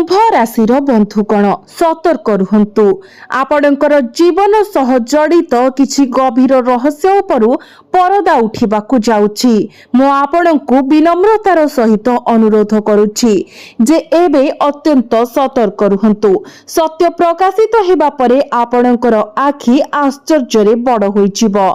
कुंभ राशिर बंधुगण सतर्क रुहंतु। आपणकर जीवन सह जड़ित किछि गभीर रहस्य उपरु परदा उठिबाकु जाउछि। मो आपणकु विनम्रतार सहित अनुरोध करुछि जे एबे अत्यंत सतर्क रुहंतु। सत्य प्रकाशित हेबा परे आपणकर आखि आश्चर्य बड़ होइजिबो,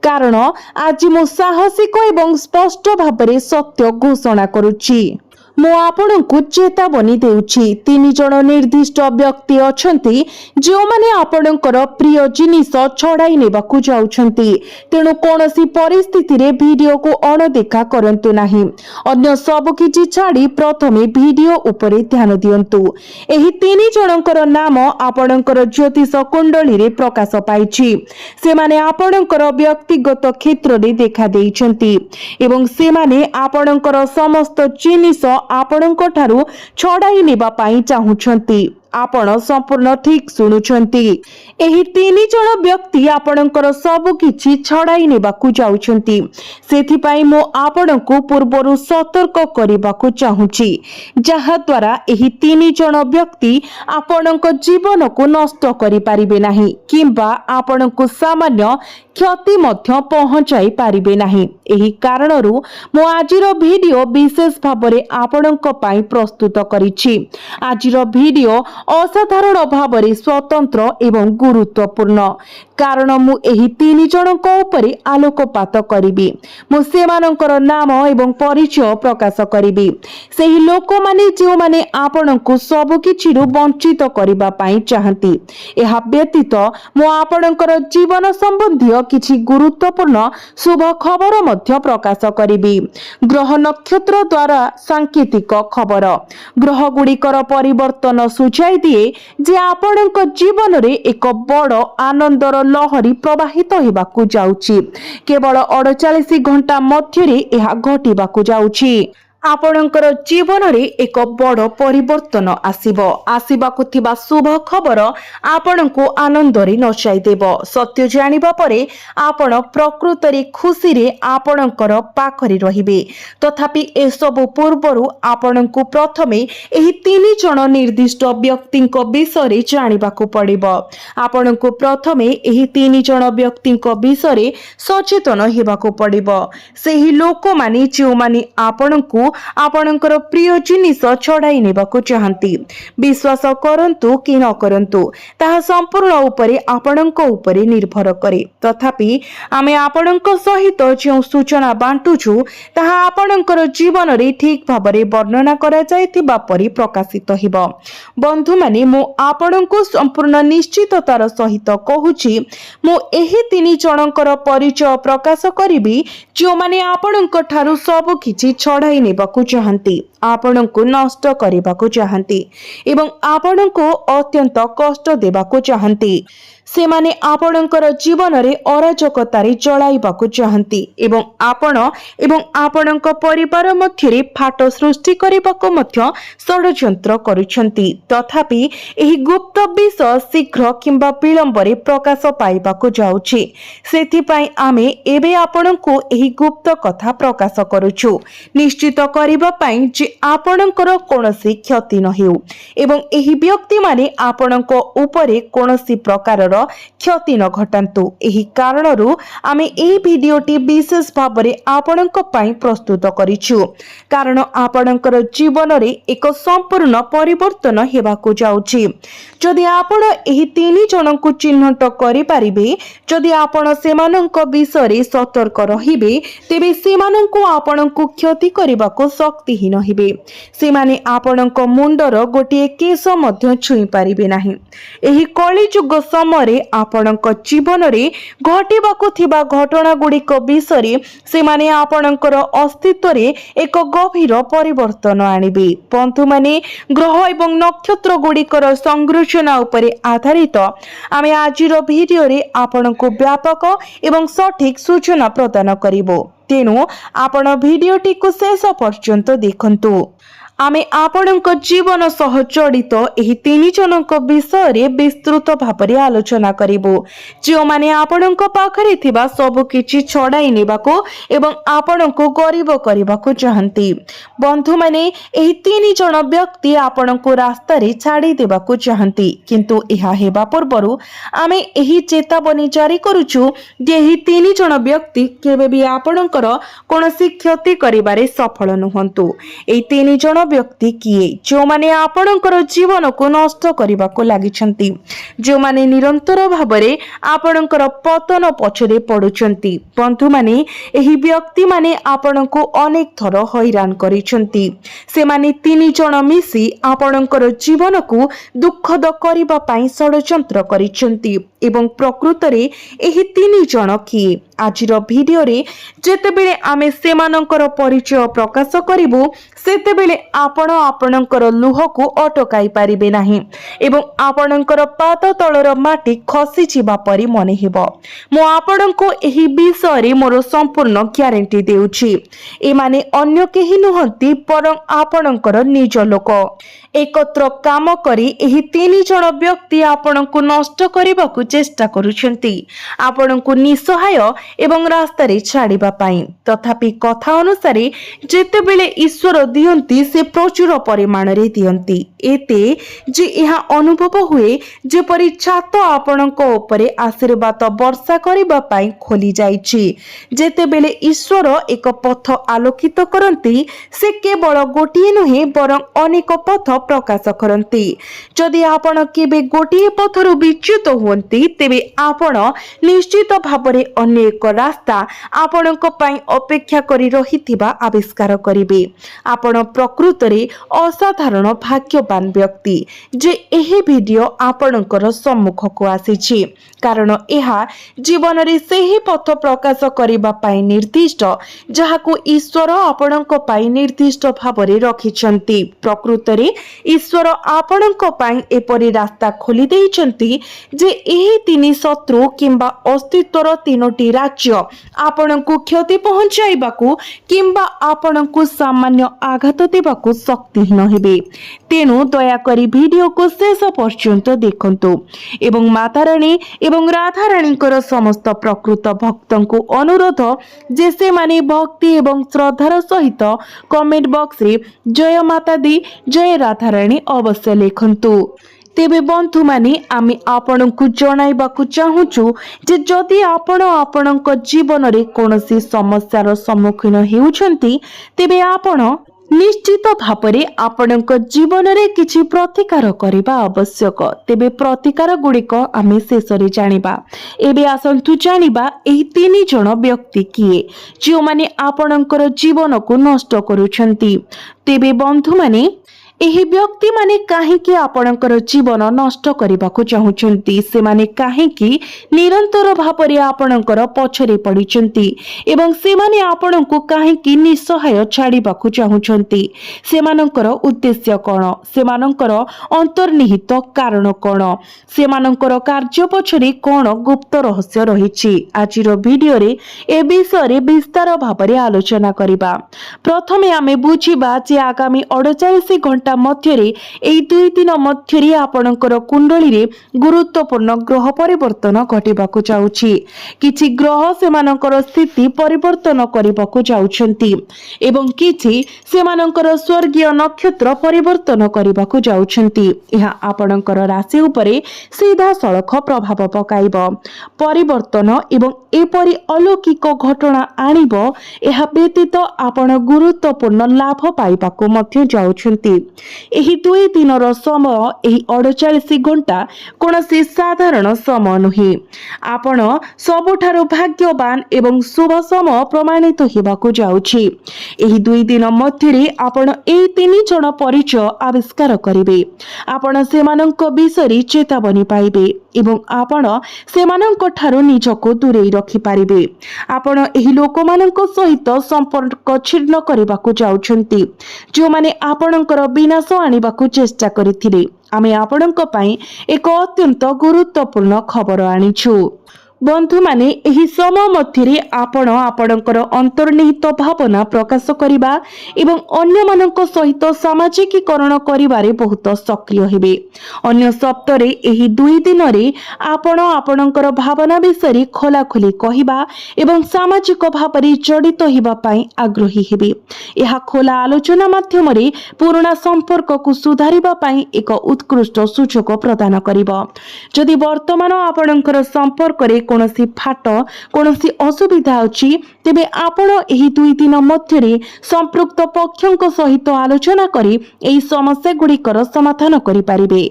कारण आज मो साहसिक एवं स्पष्ट भाबरे सत्य घोषणा करुछि। मो आपणकु चेतावनी देउछि। 3 जण निर्दिष्ट व्यक्ति अछंती जो माने आपणकर प्रिय जिनिस छड़ाई नेबाकु जाउछंती। तेणु कोनोसी परिस्थिति रे वीडियो को अणदेखा करंतु नाही। अन्य सब किछि छाड़ी प्रथमे वीडियो उपरे ध्यान दियंतु। एही 3 जणकर नाम आपणकर ज्योतिष कुंडली रे प्रकाश पाइछि। से माने आपणकर व्यक्तिगत क्षेत्र रे देखा देइछंती एवं से माने आपणकर समस्त जिनिस आपणक ठारू छड़ाई नेबा पाई चाहुछंती। आपण संपूर्ण ठीक सुनुछंती। एही 3 जण व्यक्ति आपणकर सब किछि छड़ाई नेबाकु जाउछंती। सेथि पई मो आपणकु पूर्वरु सतर्क करिबाकु चाहुछि, जहा द्वारा एही 3 जण व्यक्ति आपणक जीवन को नष्ट करि पारिबे नाही किंबा आपणकु सामान्य क्षति मध्य पहुंचाई पारिबे नाही। एही कारणरू मो आजिर वीडियो विशेष भाबरे आपणक पई प्रस्तुत करिछि। आजिर वीडियो असाधारण भावरे स्वतंत्र एवं गुरुत्वपूर्ण, कारण मु एही 3 जणक उपरे आलोकपात करिबी। मु सेमानकर नाम एवं परिचय प्रकाश करिबी। सेही लोक माने जे माने आपणकु सब किछिरु वंचित करिबा पई चाहंती। एहा व्यतीत मु आपणकर जीवन संबंधी किछि गुरुत्वपूर्ण शुभ खबर मध्य प्रकाश करिबी। ग्रह नक्षत्र द्वारा सांकेतिक खबर। ग्रह गुड़िकर परिवर्तन सुझाई दिए जे आपणक जीवन रे एक बड़ आनंदर लहरी प्रवाहित हेबाकु जाउछि। केवल 48 घंटा मध्यरे एहा घटिबाकु जाउछि। आपणकर जीवन रे एक बड़ परिवर्तन आसिबाकु थिबा शुभ खबर आपणको आनंद रे नचाई देबो। सत्य जानिबा परे आपण प्रकृत रे खुशी रे आपणकर पाखरी रहिबे। तथापि ए सब पूर्वरु आपणको प्रथमे एही 3 जण निर्दिष्ट व्यक्तिक विषय रे जानिबाकु पड़िबो। आपणको प्रथमे एही 3 जण व्यक्तिक विषय रे सचेतन हेबाकु पड़िबो। सेही लोक माने जे माने आपणको आपणकर प्रिय जिनिस छड़ाई नेबाकु चाहंती। विश्वास करंतु कि न करंतु ताहा संपूर्ण उपरे आपणक उपरे निर्भर करे। तथापि आमे आपणक सहित जे सूचना बांटुछु ताहा आपणकर जीवन रे ठीक भाबरे वर्णना करा जायतिबा परि प्रकाशित हेबो। बंधु माने मो आपणक संपूर्ण निश्चिततार सहित कहूछि, मो एही 3 जणकर परिचय प्रकाश करिबी जो माने आपणक ठारू सब किछि छड़ाई नेबाकु चाहंती, आपणको नष्ट करिबाकु चाहंती एवं आपणको अत्यंत कष्ट देबाकु चाहंती। से माने आपणकर जीवन रे अराजकतारे जळाइबाकु चाहंती एवं आपण एवं आपणक परिवार मध्यरे फाट सृष्टि करिबाकु मध्य षडयंत्र करूछंती। तथापि एही गुप्त विषय शीघ्र किंबा विलंबरे प्रकाश पाइबाकु जाउछि। सेथि पई आमे एबे आपणको एही गुप्त कथा प्रकाश करूछु, निश्चित करिबा पई जे आपणकर कोनोसी क्षति न हेउ एवं एही व्यक्ति माने आपणको उपरे कोनोसी प्रकारर क्षति न घटान्तु। एही कारणरू आमे एही भिडियोटी विशेष भाबरे आपणक पई प्रस्तुत करिछु, कारण आपणकर जीवन रे एक संपूर्ण परिवर्तन हेबाकु जाउछि। जदि आपण एही 3 जणकु चिन्हट करि पारिबे, जदि आपण सेमानक विषय रे सतर्क रहिबे, तेबे सेमानकु आपणकु क्षति करिबाकु शक्तिहीन हेबे। सेमाने आपणक मुंडर गोटिए केश मध्य छुई पारिबे नाही। एही कली जुग समय आपणक जीवन रे घटिबाकु थिबा घटना गुड़िक विषय रे सेमाने आपणकर अस्तित्व रे एक गभीर परिवर्तन आनिबे। बंधु माने ग्रह एवं नक्षत्र गुड़िकर संरचना उपरे आधारित आमे आजिर भिडियो रे आपणको व्यापक एवं सठिक सूचना प्रदान करिबो। तेणु आपण भिडियोटी को शेष पर्यंत देखंतु। आमे आपणक जीवन सह जड़ित एही तीन जनक विषय विस्तृत भाव आलोचना करिबो जो माने आपणक पाखरे थिबा सब किछि छड़ाई नेबाको एवं आपणको गरीब करबाको चाहंती। बंधु माने एही तीन जन व्यक्ति आपणको रास्ता रे छाड़ी देबाको चाहंती किंतु एहा हेबा पूर्वरु आमे एही चेतावनी जारी करूछु जे एही तीन जन व्यक्ति केबे भी आपणकर कोनोसी क्षति करिबारे सफल नहुंतु। एही तीन जन व्यक्ति किए जो माने आपणकर जीवन को नष्ट करबाको लागिछंती, जो माने निरंतर भाबरे आपणकर पतन पछरे पडुछंती। बंधु माने एही व्यक्ति माने आपणको अनेक थर हैरान करिछंती। से माने तीन जन मिसी आपणकर जीवन को दुखद करिबा पई षडयंत्र करिछंती एवं प्रकृत रे एही तीन जन किए आजिर भिडियो रे जेतेबेले आमे सेमानंकर परिचय प्रकाश करिबु सेतेबेले आपण आपणकर लुह को अटकाई पारिबे नाही एवं आपणकर पाद तळर माटी खसी जिबा परी मने हेबो। मो आपणको एही विषय रे मोर संपूर्ण ग्यारंटी देउछि। ए माने अन्य केही नुहंती परं आपणकर निज लोक एकत्र काम करी एही तीन जन व्यक्ति आपणको नष्ट करबाकू चेष्टा करूछंती, आपणको निसहाय एवं रास्ता रे छाड़िबा पई। तथापि कथा अनुसार जेतेबेले ईश्वर दियंती से प्रचुर परिमाण रे दियंती एते जे यहा अनुभव हुए जेपरि छात आपणको उपरे आशीर्वाद वर्षा करबा पई खोली जाईछि। जेतेबेले ईश्वर एक पथ आलोकित करंती से केवल गोटिए नुहे बरं अनेक पथ प्रकाश करंती। जदि आपण केबे गोटिए पथरु विच्युत हुंती तेबे आपण निश्चित भाबरे अन्य एक रास्ता आपणक पई अपेक्षा करी रहिथिबा आविष्कार करिवे। आपण प्रकृत रे असाधारण भाग्यवान व्यक्ति जे एही वीडियो आपणकर सम्मुख को आसीछि कारण एहा जीवन रे सेही पथ प्रकाश करिबा पई निर्दिष्ट जहाको ईश्वर आपणक पई निर्दिष्ट भाबरे रखिछंती। प्रकृत रे ईश्वर आपणक पई एपरि रास्ता खोली देइछंती जे एही तीन शत्रु किंबा अस्तित्वर तीनोटी राज्य आपणको क्षति पहुंचाइबाकू किंबा आपणको सामान्य आघात देबाकू शक्तिहीन हेबे। तेणु दया करी वीडियो को शेष पर्यंत देखंतु एवं माता रानी एवं राधा रानीकर समस्त प्रकृत भक्तंकु अनुरोध जे से माने भक्ति एवं श्रद्धार सहित कमेंट बॉक्स रे जय माता दी जय राधा रानी अवश्य लिखंतु। तेबे बंधु माने आमे आपणको जणाइबाकू चाहूछु जे जदि आपण आपणक जीवन रे कोनोसी समस्यार सम्मुखीन हेउछंती तेबे आपण निश्चित भावरे आपणक जीवन रे किछि प्रतिकार करिबा आवश्यक। तेबे प्रतिकार गुड़िक आमे शेषरे जानिबा। एबे आसंतु जानिबा एही तीन जन व्यक्ति किए जो माने आपणकर जीवन को नष्ट करूछंती। तेबे बंधु माने एही व्यक्ति माने काहेकि आपणकर जीवन नष्ट करबाकू चाहुचंती, से माने काहेकि निरंतर भावरे आपणकर पछरे पडिचंती एवं से माने आपणको काहेकि निसहाय छाड़िबाकू चाहुचंती। सेमानंकर उद्देश्य कोन, सेमानंकर अंतर्निहित कारण कोन, सेमानंकर कार्य पछरे कोन गुप्त रहस्य रहिछि आजिर वीडियो रे ए विषय रे विस्तार भावरे आलोचना करिबा। प्रथमे आमे बुझिबा जे आगामी 48 घंटा मध्यरे एई 2 दिन मध्यरे आपणकर कुंडली रे गुरुत्वपूर्ण ग्रह परिवर्तन घटिबाकू जाउछि। किछि ग्रह सेमानकर स्थिति परिवर्तन करिबाकू जाउछंती एवं किछि सेमानकर स्वर्गीय नक्षत्र परिवर्तन करिबाकू जाउछंती। एहा आपणकर राशि उपरे सीधा सळख प्रभाव पकाइबो। परिवर्तन एवं एपरि अलौकिक घटना आनिबो। एहा व्यतीत आपण गुरुत्वपूर्ण लाभ पाइबाकू मध्य जाउछंती। एही 2 दिनर समय एही 48 घंटा कोनोसी साधारण समय नुहे। आपण सबुठारु भाग्यवान एवं शुभ समय प्रमाणित हेबाकू जाउछि। एही 2 दिन मध्यरे आपण एही 3 जन परिचय आविष्कार करिवे। आपण सेमानंक विषय चेतावनी पाइबे एवं आपण सेमानंक ठारु निजको दूरेई रखि पारिबे। आपण एही लोकमानंक सहित संपर्क छिन्न करिबाकू जाउछंती जो माने आपणकर विनाश आनिबाकू चेष्टा करिथिले। आमे आपणक पई एक अत्यंत गुरुत्वपूर्ण खबर आनिछु। बंधु माने एही समय मध्यरे आपण आपणकर अंतर्निहित भावना प्रकाश करिबा एवं अन्य मानक सहित सामाजिकीकरण करिबारे बहुत सक्रिय हेबे। अन्य शब्दरे एही 2 दिन रे आपण आपणकर भावना विषय खोलाखोली कहिबा एवं सामाजिक भावरे जड़ित हेबा पई आग्रही हेबे। एहा खोला आलोचना माध्यम रे पुराना संपर्क को सुधारिबा पई एक उत्कृष्ट सुযোগ प्रदान करिबो। जदि वर्तमान आपणकर संपर्क रे कोनोसी फाट कोनोसी असुविधा अछि तेबे आपण एही 2 दिन मध्यरे संपृक्त पक्षक सहित आलोचना करी एही समस्या गुड़िकर समाधान करि पारिबे।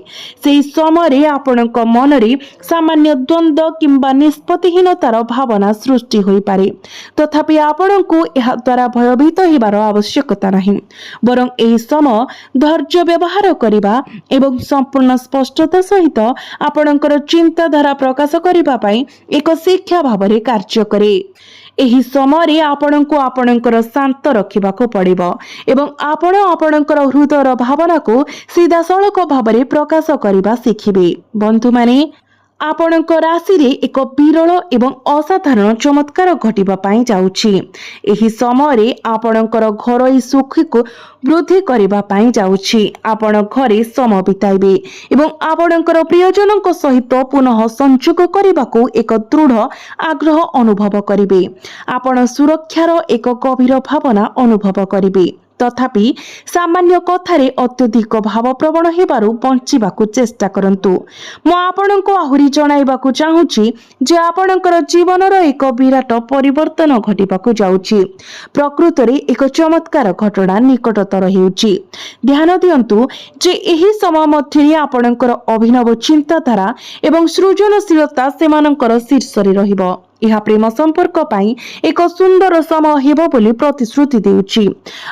सेही समय आपणक मनरे सामान्य द्वंद्व किंबा निष्पत्तिहीनतार भावना सृष्टि होई पारे, तथापि आपणको एहा द्वारा भयभीत हेबार आवश्यकता नाही, बरं एही समय धैर्य व्यवहार करिबा एवं संपूर्ण स्पष्टता सहित आपणकर चिंताधारा प्रकाश करिबा पई एक शिक्षा भावरे कार्य करे। एही समय आपणको आपणकर शांत रखिबाको पड़िबो एवं आपण आपणकर हृदयर भावना को सीधासळख भावरे प्रकाश करिबा शिखिबे। बंधु माने आपणक राशि रे एक विरल एवं असाधारण चमत्कार घटिबा पई जाउछि। एही समय आपणकर घरोई सुख को वृद्धि करिबा पई जाउछि। आपण घरे समय बिताइबे एवं आपणकर प्रियजनक सहित पुनः संयोग करिबाको एक दृढ़ आग्रह अनुभव करिबे। आपण सुरक्षार एक गभीर भावना अनुभव करिबे, तथापि सामान्य कथारे अत्यधिक भावप्रवण हेबारु बंचिबाकु चेष्टा करंतु। मु आपणको आहुरी जणाइबाकु चाहूछि जे आपणकर जीवनर एक विराट परिवर्तन घटिबाकु जाउछि। प्रकृतरे एक चमत्कार घटना निकटतर हेउछि। ध्यान दियंतु जे एही समय मध्यरे आपणकर अभिनव चिंताधारा एवं सृजनशीलता सेमानकर शीर्षरे रहिबो। यह प्रेम संपर्क पाई एक सुंदर समय हेबो बोली प्रतिश्रुति देउछि।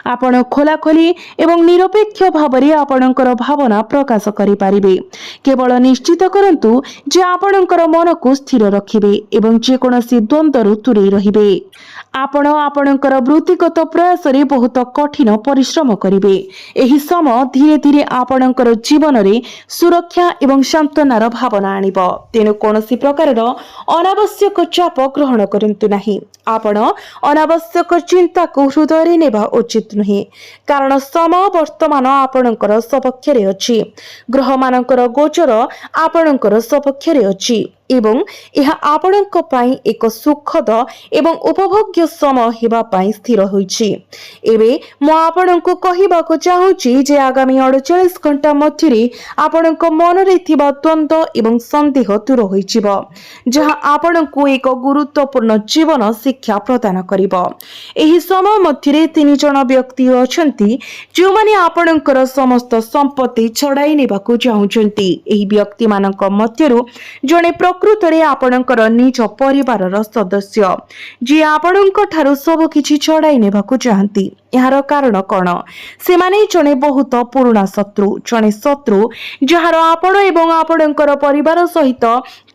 आपण खोलाखोली एवं निरपेक्ष भावरे आपणकर भावना प्रकाश करि पारिबे। केवल निश्चित करंतु जे आपणकर मन को स्थिर रखिबे एवं जे कोनोसी द्वंद्वरु दूरेई रहिबे। आपण आपणकर वृत्तिगत प्रयास रे बहुत कठिन परिश्रम करिबे। एही समय धीरे धीरे आपणकर जीवन रे सुरक्षा एवं शांतनार भावना आनिबो। तेनु कोनोसी प्रकारर अनावश्यक चाप ग्रहण करंतु नाही। आपण अनावश्यक चिंता को हृदय रे नेबा उचित नुहे, कारण समय वर्तमान आपणकर सपक्ष रे अछि। ग्रह मानकर गोचर आपणकर सपक्ष रे अछि एवं यह आपणक पाई एक सुखद एवं उपभोग्य समय हेबा पाई स्थिर होइछि। एबे मु आपणको कहिबाको चाहूछि जे आगामी 48 घंटा मध्यरे आपणक मन रे थिबा द्वंद्व एवं संदेह दूर होइजिबो, जहा आपणको एक गुरुत्वपूर्ण जीवन शिक्षा प्रदान करिबो। एही समय मध्यरे 3 जन व्यक्ति अछंती जो माने आपणकर समस्त संपत्ति छड़ाई नेबाको चाहुचंती। एही व्यक्ति मानक मध्यरु जने प्रकृतरे आपणकर निज परिवारर सदस्य जे आपणक ठारू सब किछि छड़ाई नेबाको चाहंती। यार कारण कौन? से माने जने बहुत पुराना शत्रु, जने शत्रु जहार आपण एवं आपणकर परिवार सहित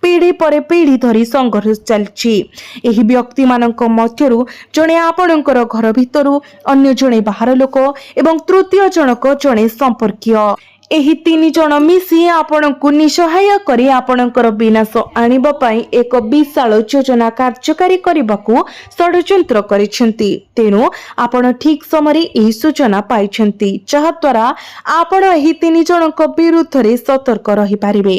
पीढ़ी पर पीढ़ी धरी संघर्ष चलछि। एही व्यक्ति मानक मध्यरु जने आपणकर घर भितरु, अन्य जने बाहर लोक एवं तृतीय जनक जने संपर्कीय। एही 3 जन मिसी आपणको निसहाय करी आपणकर विनाश आनिबा पई एक विशाल योजना कार्यकारी करबाकू षड्यंत्र करिसेंती। तेनु आपण ठीक समय एही सूचना पाइछंती, जहा द्वारा आपण एही 3 जनक विरुद्ध रे सतर्क रहि पारिबे।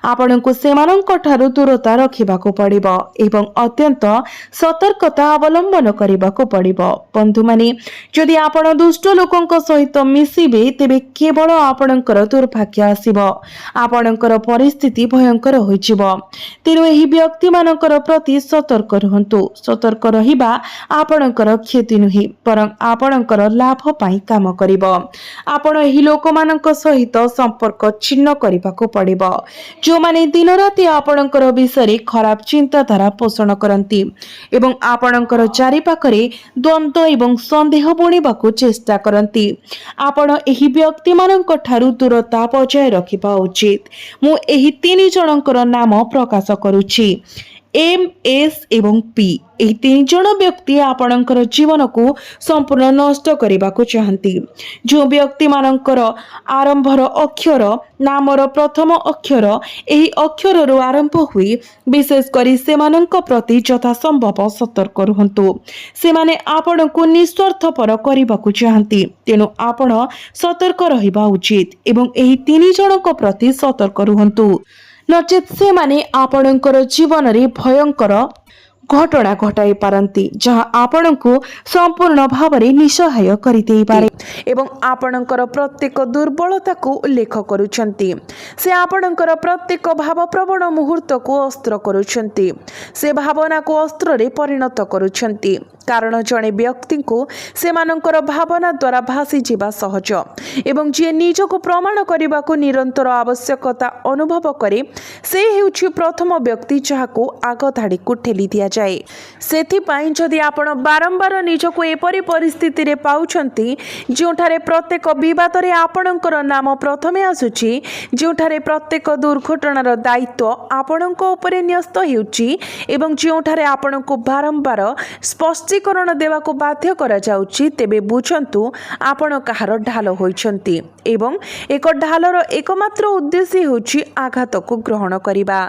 आपणको सेमानक ठारू दूरता रखिबाकू पड़िबो एवं अत्यंत सतर्कता अवलंबन करिबाकू पड़िबो। बंधु माने जदि आपण दुष्ट लोकंक सहित मिसिबे तेबे केवल आपणकर दुर्भाग्य आसीबो, आपणकर परिस्थिति भयंकर होइजिबो। तेनु एही व्यक्ति मानकर प्रति सतर्क रहंतु। सतर्क रहिबा आपणकर क्षति नुहे, परं आपणकर लाभ पाई काम करिबो। आपण एही लोक मानक सहित संपर्क छिन्न करिबाकू पड़िबो जो माने दिन राति आपणकर विषय खराब चिंताधारा पोषण करंती एवं आपणकर चारि पाखरे द्वंद्व एवं संदेह बुणिबाकू चेष्टा करंती। आपण एही व्यक्ति मानक ठारू दूरता बजाय रखिबा उचित। मु एही 3 जनकर नाम प्रकाश करूछि। एम एस एवं पी ଏହି ତିନି ଜଣ ବ୍ୟକ୍ତି ଆପଣଙ୍କର ଜୀବନକୁ ସମ୍ପୂର୍ଣ୍ଣ ନଷ୍ଟ କରିବାକୁ ଚାହାନ୍ତି। ଯେଉଁ ବ୍ୟକ୍ତିମାନଙ୍କର ଆରମ୍ଭର ଅକ୍ଷର ନାମର ପ୍ରଥମ ଅକ୍ଷର ଏହି ଅକ୍ଷରରୁ ଆରମ୍ଭ ହୁଏ, ବିଶେଷ କରି ସେମାନଙ୍କ ପ୍ରତି ଯଥାସମ୍ଭବ ସତର୍କ ରୁହନ୍ତୁ। ସେମାନେ ଆପଣଙ୍କୁ ନିସ୍ୱାର୍ଥପର କରିବାକୁ ଚାହାନ୍ତି, ତେଣୁ ଆପଣ ସତର୍କ ରହିବା ଉଚିତ ଏବଂ ଏହି ତିନି ଜଣଙ୍କ ପ୍ରତି ସତର୍କ ରୁହନ୍ତୁ, ନଚେତ୍ ସେମାନେ ଆପଣଙ୍କର ଜୀବନରେ ଭୟଙ୍କର ଘଟଣା ଘଟାଇ ପାରନ୍ତି, ଯାହା ଆପଣଙ୍କୁ ସମ୍ପୂର୍ଣ୍ଣ ଭାବରେ ନିଃସହାୟ କରିଦେଇପାରେ ଏବଂ ଆପଣଙ୍କର ପ୍ରତ୍ୟେକ ଦୁର୍ବଳତାକୁ ଉଲ୍ଲେଖ କରୁଛନ୍ତି। ସେ ଆପଣଙ୍କର ପ୍ରତ୍ୟେକ ଭାବପ୍ରବଣ ମୁହୂର୍ତ୍ତକୁ ଅସ୍ତ୍ର କରୁଛନ୍ତି। ସେ ଭାବନାକୁ ଅସ୍ତ୍ରରେ ପରିଣତ କରୁଛନ୍ତି, କାରଣ ଜଣେ ବ୍ୟକ୍ତିଙ୍କୁ ସେମାନଙ୍କର ଭାବନା ଦ୍ୱାରା ଭାସିଯିବା ସହଜ ଏବଂ ଯିଏ ନିଜକୁ ପ୍ରମାଣ କରିବାକୁ ନିରନ୍ତର ଆବଶ୍ୟକତା ଅନୁଭବ କରେ, ସେ ହେଉଛି ପ୍ରଥମ ବ୍ୟକ୍ତି ଯାହାକୁ ଆଗ ଧାଡ଼ିକୁ ଠେଲି ଦିଆଯାଏ। ସେଥିପାଇଁ ଯଦି ଆପଣ ବାରମ୍ବାର ନିଜକୁ ଏପରି ପରିସ୍ଥିତିରେ ପାଉଛନ୍ତି ଯେଉଁଠାରେ ପ୍ରତ୍ୟେକ ବିବାଦରେ ଆପଣଙ୍କର ନାମ ପ୍ରଥମେ ଆସୁଛି, ଯେଉଁଠାରେ ପ୍ରତ୍ୟେକ ଦୁର୍ଘଟଣାର ଦାୟିତ୍ୱ ଆପଣଙ୍କ ଉପରେ ନ୍ୟସ୍ତ ହେଉଛି ଏବଂ ଯେଉଁଠାରେ ଆପଣଙ୍କୁ ବାରମ୍ବାର ସ୍ପଷ୍ଟୀକରଣ ଦେବାକୁ ବାଧ୍ୟ କରାଯାଉଛି, ତେବେ ବୁଝନ୍ତୁ ଆପଣ କାହାର ଢାଲ ହୋଇଛନ୍ତି ଏବଂ ଏକ ଢାଲର ଏକମାତ୍ର ଉଦ୍ଦେଶ୍ୟ ହେଉଛି ଆଘାତକୁ ଗ୍ରହଣ କରିବା।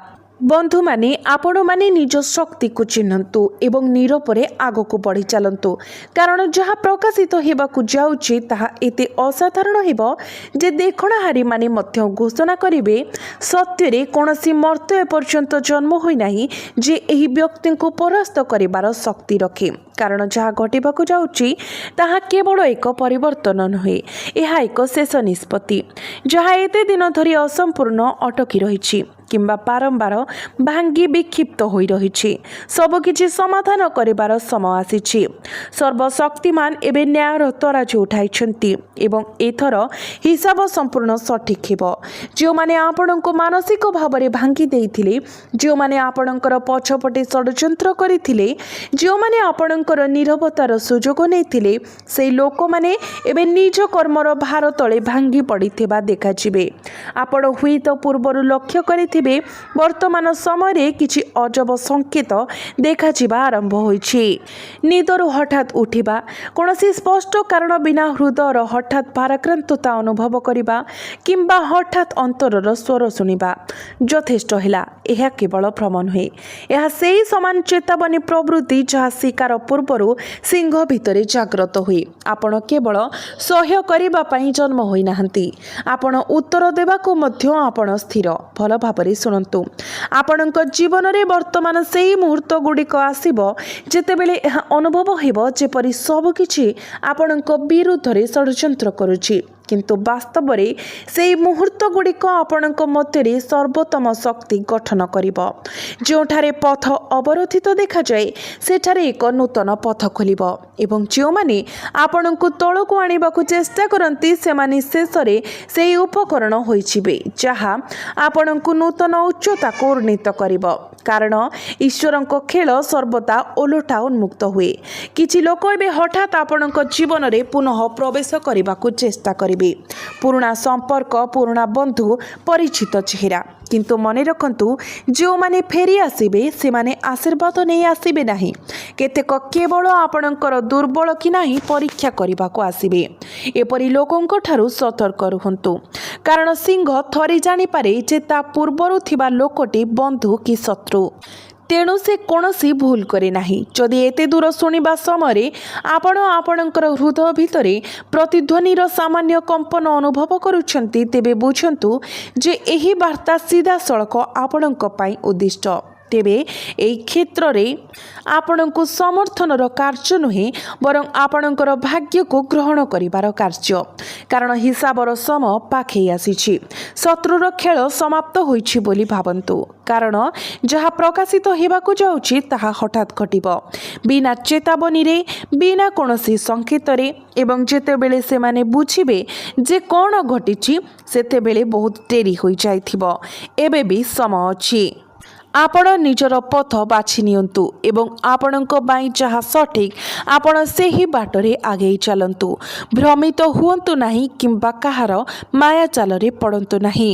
ବନ୍ଧୁମାନେ, ଆପଣମାନେ ନିଜ ଶକ୍ତିକୁ ଚିହ୍ନନ୍ତୁ ଏବଂ ନିରବରେ ଆଗକୁ ବଢ଼ି ଚାଲନ୍ତୁ, କାରଣ ଯାହା ପ୍ରକାଶିତ ହେବାକୁ ଯାଉଛି ତାହା ଏତେ ଅସାଧାରଣ ହେବ ଯେ ଦେଖଣାହାରୀମାନେ ମଧ୍ୟ ଘୋଷଣା କରିବେ, ସତ୍ୟରେ କୌଣସି ମର୍ତ୍ତ୍ୟ ଏପର୍ଯ୍ୟନ୍ତ ଜନ୍ମ ହୋଇନାହିଁ ଯେ ଏହି ବ୍ୟକ୍ତିଙ୍କୁ ପରାସ୍ତ କରିବାର ଶକ୍ତି ରଖେ। କାରଣ ଯାହା ଘଟିବାକୁ ଯାଉଛି ତାହା କେବଳ ଏକ ପରିବର୍ତ୍ତନ ନୁହେଁ, ଏହା ଏକ ଶେଷ ନିଷ୍ପତ୍ତି ଯାହା ଏତେ ଦିନ ଧରି ଅସମ୍ପୂର୍ଣ୍ଣ ଅଟକି ରହିଛି କିମ୍ବା ବାରମ୍ବାର ଭାଙ୍ଗି ବିକ୍ଷିପ୍ତ ହୋଇ ରହିଛି। ସବୁକିଛି ସମାଧାନ କରିବାର ସମୟ ଆସିଛି। ସର୍ବଶକ୍ତିମାନ ଏବେ ନ୍ୟାୟର ତରାଜୁ ଉଠାଇଛନ୍ତି ଏବଂ ଏଥର ହିସାବ ସମ୍ପୂର୍ଣ୍ଣ ସଠିକ୍ ହେବ। ଯେଉଁମାନେ ଆପଣଙ୍କୁ ମାନସିକ ଭାବରେ ଭାଙ୍ଗି ଦେଇଥିଲେ, ଯେଉଁମାନେ ଆପଣଙ୍କର ପଛପଟେ ଷଡ଼ଯନ୍ତ୍ର କରିଥିଲେ, ଯେଉଁମାନେ ଆପଣଙ୍କର ନୀରବତାର ସୁଯୋଗ ନେଇଥିଲେ, ସେହି ଲୋକମାନେ ଏବେ ନିଜ କର୍ମର ଭାର ତଳେ ଭାଙ୍ଗି ପଡ଼ିଥିବା ଦେଖାଯିବେ। ଆପଣ ହୁଏତ ପୂର୍ବରୁ ଲକ୍ଷ୍ୟ କରିଥିବେ ବର୍ତ୍ତମାନ ସମୟରେ କିଛି ଅଜବ ସଂକେତ ଦେଖାଯିବା ଆରମ୍ଭ ହୋଇଛି। ନିଦରୁ ହଠାତ୍ ଉଠିବା, କୌଣସି ସ୍ପଷ୍ଟ କାରଣ ବିନା ହୃଦୟର ହଠାତ୍ ଭାରାକ୍ରାନ୍ତତା ଅନୁଭବ କରିବା କିମ୍ବା ହଠାତ୍ ଅନ୍ତରର ସ୍ୱର ଶୁଣିବା। ଯଥେଷ୍ଟ ହେଲା, ଏହା କେବଳ ଭ୍ରମ ନୁହେଁ, ଏହା ସେହି ସମାନ ଚେତାବନୀ ପ୍ରବୃତ୍ତି ଯାହା ଶିକାର ପୂର୍ବରୁ ସିଂହ ଭିତରେ ଜାଗ୍ରତ ହୁଏ। ଆପଣ କେବଳ ସହ୍ୟ କରିବା ପାଇଁ ଜନ୍ମ ହୋଇନାହାନ୍ତି, ଆପଣ ଉତ୍ତର ଦେବାକୁ ମଧ୍ୟ ଆପଣ ସ୍ଥିର। ଭଲ ଭାବରେ ଶୁଣନ୍ତୁ, ଆପଣଙ୍କ ଜୀବନରେ ବର୍ତ୍ତମାନ ସେହି ମୁହୂର୍ତ୍ତ ଗୁଡ଼ିକ ଆସିବ ଯେତେବେଳେ ଏହା ଅନୁଭବ ହେବ ଯେପରି ସବୁକିଛି ଆପଣଙ୍କ ବିରୁଦ୍ଧରେ ଷଡ଼ଯନ୍ତ୍ର କରୁଛି, କିନ୍ତୁ ବାସ୍ତବରେ ସେହି ମୁହୂର୍ତ୍ତ ଗୁଡ଼ିକ ଆପଣଙ୍କ ମଧ୍ୟରେ ସର୍ବୋତ୍ତମ ଶକ୍ତି ଗଠନ କରିବ। ଯେଉଁଠାରେ ପଥ ଅବରୋଧିତ ଦେଖାଯାଏ, ସେଠାରେ ଏକ ନୂତନ ପଥ ଖୋଲିବ ଏବଂ ଯେଉଁମାନେ ଆପଣଙ୍କୁ ତଳକୁ ଆଣିବାକୁ ଚେଷ୍ଟା କରନ୍ତି, ସେମାନେ ଶେଷରେ ସେହି ଉପକରଣ ହୋଇଯିବେ ଯାହା ଆପଣଙ୍କୁ ନୂତନ ଉଚ୍ଚତାକୁ ଉନ୍ନୀତ କରିବ। କାରଣ ଈଶ୍ୱରଙ୍କ ଖେଳ ସର୍ବଦା ଓଲଟା ଉନ୍ମୁକ୍ତ ହୁଏ। କିଛି ଲୋକ ଏବେ ହଠାତ୍ ଆପଣଙ୍କ ଜୀବନରେ ପୁନଃ ପ୍ରବେଶ କରିବାକୁ ଚେଷ୍ଟା କରିବେ। ପୁରୁଣା ସମ୍ପର୍କ, ପୁରୁଣା ବନ୍ଧୁ, ପରିଚିତ ଚେହେରା, କିନ୍ତୁ ମନେ ରଖନ୍ତୁ, ଯେଉଁମାନେ ଫେରି ଆସିବେ ସେମାନେ ଆଶୀର୍ବାଦ ନେଇ ଆସିବେ ନାହିଁ। କେତେକ କେବଳ ଆପଣଙ୍କର ଦୁର୍ବଳ କି ନାହିଁ ପରୀକ୍ଷା କରିବାକୁ ଆସିବେ। ଏପରି ଲୋକଙ୍କ ଠାରୁ ସତର୍କ ରୁହନ୍ତୁ, କାରଣ ସିଂହ ଥରେ ଜାଣିପାରେ ଯେ ତା ପୂର୍ବରୁ ଥିବା ଲୋକଟି ବନ୍ଧୁ କି ଶତ୍ରୁ। ତେଣୁ ସେ କୌଣସି ଭୁଲ କରେ ନାହିଁ। ଯଦି ଏତେ ଦୂର ଶୁଣିବା ସମୟରେ ଆପଣ ଆପଣଙ୍କର ହୃଦୟ ଭିତରେ ପ୍ରତିଧ୍ୱନିର ସାମାନ୍ୟ କମ୍ପନ ଅନୁଭବ କରୁଛନ୍ତି, ତେବେ ବୁଝନ୍ତୁ ଯେ ଏହି ବାର୍ତ୍ତା ସିଧାସଳଖ ଆପଣଙ୍କ ପାଇଁ ଉଦ୍ଦିଷ୍ଟ। ତେବେ ଏହି କ୍ଷେତ୍ରରେ ଆପଣଙ୍କୁ ସମର୍ଥନର କାର୍ଯ୍ୟ ନୁହେଁ, ବରଂ ଆପଣଙ୍କର ଭାଗ୍ୟକୁ ଗ୍ରହଣ କରିବାର କାର୍ଯ୍ୟ। କାରଣ ହିସାବର ସମୟ ପାଖେଇ ଆସିଛି। ଶତ୍ରୁର ଖେଳ ସମାପ୍ତ ହୋଇଛି ବୋଲି ଭାବନ୍ତୁ, କାରଣ ଯାହା ପ୍ରକାଶିତ ହେବାକୁ ଯାଉଛି ତାହା ହଠାତ୍ ଘଟିବ, ବିନା ଚେତାବନୀରେ, ବିନା କୌଣସି ସଂକେତରେ ଏବଂ ଯେତେବେଳେ ସେମାନେ ବୁଝିବେ ଯେ କ'ଣ ଘଟିଛି, ସେତେବେଳେ ବହୁତ ଡେରି ହୋଇଯାଇଥିବ। ଏବେ ବି ସମୟ ଅଛି। ଆପଣ ନିଜର ପଥ ବାଛି ନିଅନ୍ତୁ ଏବଂ ଆପଣଙ୍କ ପାଇଁ ଯାହା ସଠିକ୍, ଆପଣ ସେହି ବାଟରେ ଆଗେଇ ଚାଲନ୍ତୁ। ଭ୍ରମିତ ହୁଅନ୍ତୁ ନାହିଁ କିମ୍ବା କାହାର ମାୟାଜାଲରେ ପଡ଼ନ୍ତୁ ନାହିଁ।